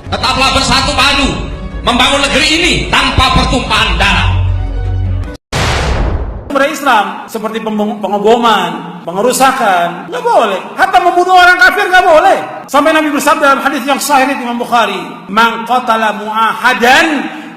Tetaplah bersatu padu membangun negeri ini tanpa pertumpahan darah. Islam seperti pengeboman, pengerusakan, nggak boleh. Hatta membunuh orang kafir nggak boleh. Sampai Nabi bersabda dalam hadis yang sahih Imam Bukhari, "Man qatala mu'ahadan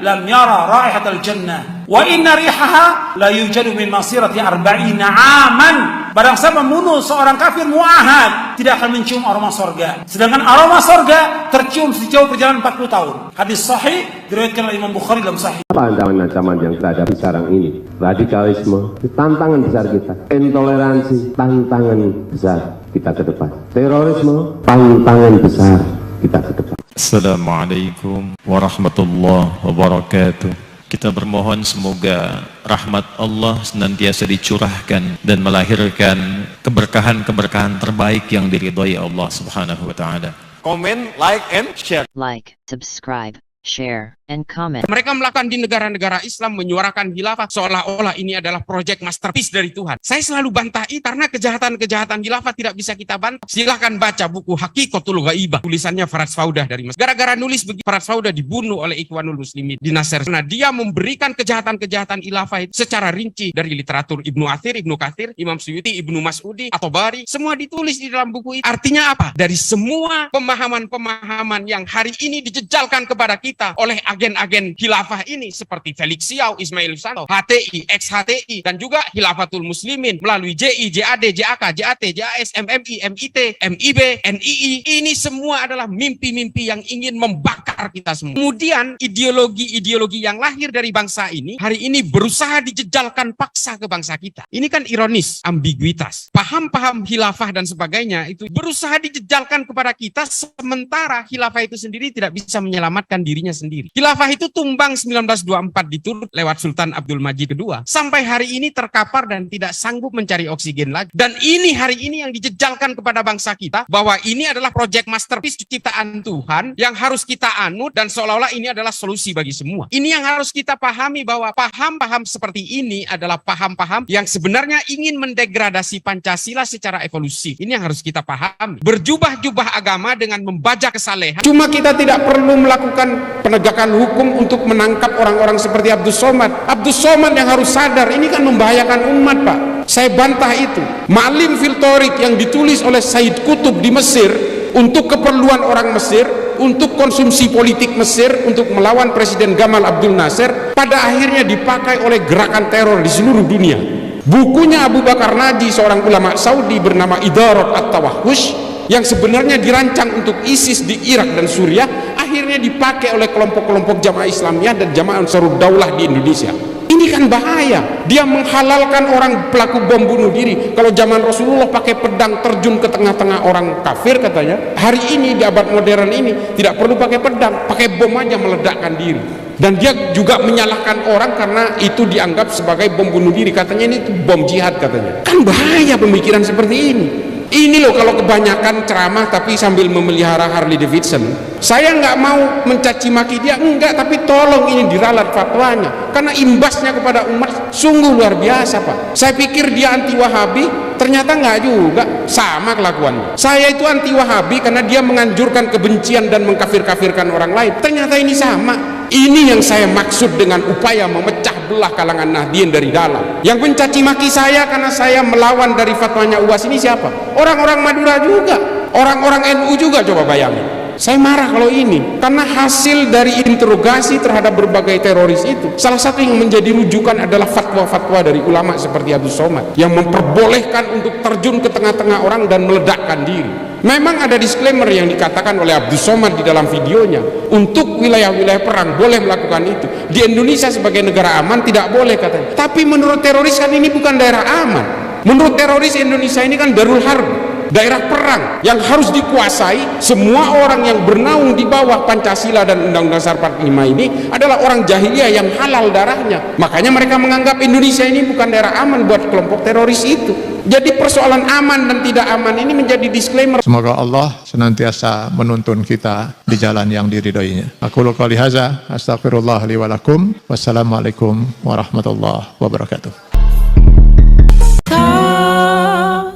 lam yara raihatal jannah, wa inna rihaha la yujadu min masirati 40 aman." Barang siapa membunuh seorang kafir mu'ahad, tidak akan mencium aroma sorga. Sedangkan aroma sorga tercium sejauh perjalanan 40 tahun. Hadis sahih diriwayatkan oleh Imam Bukhari dalam sahih. Apa ancaman-ancaman yang terhadap sekarang ini? Radikalisme, tantangan besar kita. Intoleransi, tantangan besar kita ke depan. Terorisme, tantangan besar kita ke depan. Assalamualaikum warahmatullahi wabarakatuh. Kita bermohon semoga rahmat Allah senantiasa dicurahkan dan melahirkan keberkahan-keberkahan terbaik yang diridhai Allah Subhanahu wa taala. Comment, like, and share. Like, subscribe, share, and comment. Mereka melakukan di negara-negara Islam menyuarakan khilafah seolah-olah ini adalah proyek masterpiece dari Tuhan. Saya selalu bantahi karena kejahatan-kejahatan khilafah tidak bisa kita bantah. Silahkan baca buku Haqiqatul Ghaibah, tulisannya Faraj Faudah dari Mesir. Gara-gara nulis begitu, Faraj Faudah dibunuh oleh Ikhwanul Muslimin di Nasir. Nah, dia memberikan kejahatan-kejahatan khilafah itu secara rinci dari literatur Ibnu Athir, Ibnu Katsir, Imam Suyuti, Ibnu Mas'udi, atau Bari, semua ditulis di dalam buku itu. Artinya apa? Dari semua pemahaman-pemahaman yang hari ini dijejalkan kepada kita oleh agen-agen khilafah ini seperti Felix Xiao, Ismail Santo, HTI, ex-HTI, dan juga Khilafatul Muslimin melalui JI, JAD, JAK, JAT, JAS, MMI, MIT, MIB, NII. Ini semua adalah mimpi-mimpi yang ingin membakar kita semua. Kemudian ideologi-ideologi yang lahir dari bangsa ini hari ini berusaha dijejalkan paksa ke bangsa kita. Ini kan ironis, ambiguitas. Paham-paham khilafah dan sebagainya itu berusaha dijejalkan kepada kita sementara khilafah itu sendiri tidak bisa menyelamatkan dirinya sendiri. Khilafah itu tumbang 1924 di Turki lewat Sultan Abdul Majid II. Sampai hari ini terkapar dan tidak sanggup mencari oksigen lagi. Dan ini hari ini yang dijejalkan kepada bangsa kita bahwa ini adalah proyek masterpiece ciptaan Tuhan yang harus kita anut dan seolah-olah ini adalah solusi bagi semua. Ini yang harus kita pahami bahwa paham-paham seperti ini adalah paham-paham yang sebenarnya ingin mendegradasi Pancasila secara evolusi. Ini yang harus kita pahami. Berjubah-jubah agama dengan membajak kesalehan. Cuma kita tidak perlu melakukan penegakan hukum untuk menangkap orang-orang seperti Abdus Somad. Abdus Somad yang harus sadar, ini kan membahayakan umat, Pak. Saya bantah itu. Ma'lim fil Thoriq yang ditulis oleh Said Qutb di Mesir untuk keperluan orang Mesir, untuk konsumsi politik Mesir, untuk melawan Presiden Gamal Abdul Nasser, pada akhirnya dipakai oleh gerakan teror di seluruh dunia. Bukunya Abu Bakar Naji, seorang ulama Saudi bernama Idarat At-Tawahhush, yang sebenarnya dirancang untuk ISIS di Irak dan Suriah, akhirnya dipakai oleh kelompok-kelompok jamaah Islamiyah dan jamaah Ansarud Daulah di Indonesia. Ini kan bahaya. Dia menghalalkan orang pelaku bom bunuh diri. Kalau zaman Rasulullah pakai pedang terjun ke tengah-tengah orang kafir katanya, hari ini di abad modern ini tidak perlu pakai pedang, pakai bom aja meledakkan diri. Dan dia juga menyalahkan orang karena itu dianggap sebagai bom bunuh diri. Katanya ini bom jihad katanya. Kan bahaya pemikiran seperti ini. Ini loh kalau kebanyakan ceramah tapi sambil memelihara Harley Davidson. Saya nggak mau mencaci maki dia, enggak, tapi tolong ini diralat fatwanya. Karena imbasnya kepada umat sungguh luar biasa, Pak. Saya pikir dia anti Wahabi, ternyata nggak juga, sama kelakuannya. Saya itu anti Wahabi karena dia menganjurkan kebencian dan mengkafir-kafirkan orang lain. Ternyata ini sama. Ini yang saya maksud dengan upaya memecah belah kalangan Nahdien dari dalam. Yang mencaci maki saya karena saya melawan dari fatwanya UAS ini siapa? Orang-orang Madura juga, orang-orang NU juga, coba bayangin. Saya marah kalau ini karena hasil dari interogasi terhadap berbagai teroris itu, salah satu yang menjadi rujukan adalah fatwa-fatwa dari ulama seperti Abdus Somad yang memperbolehkan untuk terjun ke tengah-tengah orang dan meledakkan diri. Memang ada disclaimer yang dikatakan oleh Abdus Somad di dalam videonya, untuk wilayah-wilayah perang boleh melakukan itu. Di Indonesia sebagai negara aman tidak boleh katanya. Tapi menurut teroris kan ini bukan daerah aman. Menurut teroris Indonesia ini kan darul harb, daerah perang yang harus dikuasai. Semua orang yang bernaung di bawah Pancasila dan Undang-Undang Dasar 45 ini adalah orang jahiliyah yang halal darahnya. Makanya mereka menganggap Indonesia ini bukan daerah aman buat kelompok teroris itu. Jadi persoalan aman dan tidak aman ini menjadi disclaimer. Semoga Allah senantiasa menuntun kita di jalan yang diridhoinya. Aku qouli hadza, astaghfirullah li wa lakum. Wassalamualaikum warahmatullahi wabarakatuh.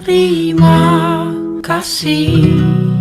Terima kasih.